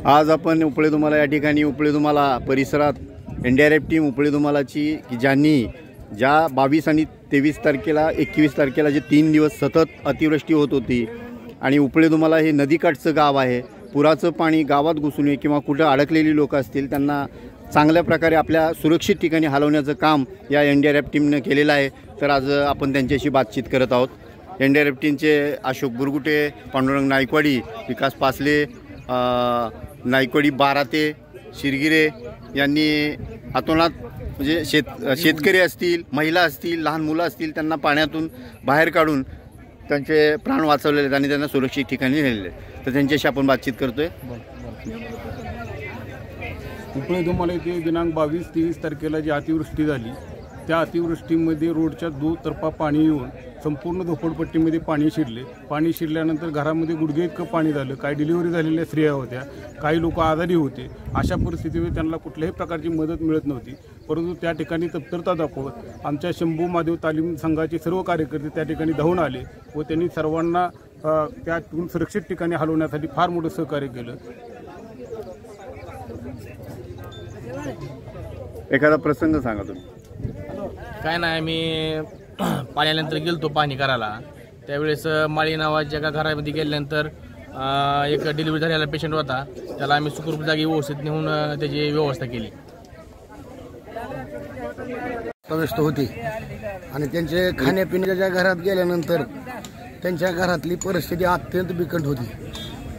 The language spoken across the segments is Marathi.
आज आपण उपळेधुमाला या ठिकाणी उपळेधुमाला परिसरात NDRF टीम उपळेधुमालाची की ज्यांनी ज्या 22 आणि 23 तारखेला 21 तारखेला जे 3 दिवस सतत अतिवृष्टी होत होती आणि उपळेधुमाला हे नदीकाठचं गाव आहे, पुराचं पाणी गावात घुसू नये किंवा कुठं अडकलेली लोक असतील त्यांना चांगल्या प्रकारे आपल्या सुरक्षित ठिकाणी हलवण्याचं काम या NDRF टीमने केलेलं आहे। तर आज आपण त्यांच्याशी बातचीत करत आहोत। NDRF टीमचे अशोक बुरगुटे, पांडुरंग नायकवाडी, विकास पासले, नायकवाडी बाराते, शिरगिरे यांनी हातोनात म्हणजे शेतकरी असतील, महिला असतील, लहान मुलं असतील त्यांना पाण्यातून बाहेर काढून त्यांचे प्राण वाचवलेले आहेत आणि त्यांना सुरक्षित ठिकाणी नेलेले आहेत। तर त्यांच्याशी आपण बातचीत करतोय। उपळेधुमाला येथे दिनांक 22-23 तारखेला जी अतिवृष्टी झाली त्या अतिवृष्टीमध्ये रोडच्या दुतर्फा पाणी येऊन संपूर्ण झोपडपट्टीमध्ये पाणी शिरल्यानंतर घरामध्ये गुडघे इतकं पाणी झालं। काही डिलिव्हरी झालेल्या स्त्रिया होत्या, काही लोक आजारी होते। अशा परिस्थितीमध्ये त्यांना कुठल्याही प्रकारची मदत मिळत नव्हती, परंतु त्या ठिकाणी तत्परता दाखवत आमच्या शंभू महादेव तालीम संघाचे सर्व कार्यकर्ते त्या ठिकाणी धावून आले व त्यांनी सर्वांना त्यातून सुरक्षित ठिकाणी हलवण्यासाठी फार मोठं सहकार्य केलं। एखादा प्रसंग सांगा तुम्ही। काय नाही, मी पाण्यानंतर गेलतो पाणी करायला, त्यावेळेस माळी नावाच्या एका घरामध्ये गेल्यानंतर एक डिलिव्हरी झालेला पेशंट होता, त्याला आम्ही सुखरूप जागी व्यवस्थित नेऊन त्याची व्यवस्था केली। प्रविष्ट होती आणि त्यांचे खाण्यापिण्याच्या घरात गेल्यानंतर त्यांच्या घरातली परिस्थिती अत्यंत बिकट होती।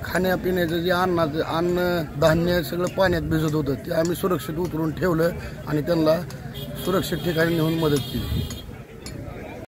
खाण्यापिण्याचं जे अन्न धान्य सगळं पाण्यात भिजत होतं, ते आम्ही सुरक्षित उतरून ठेवलं आणि त्यांना सुरक्षित ठिकाणी नेऊन मदत केली।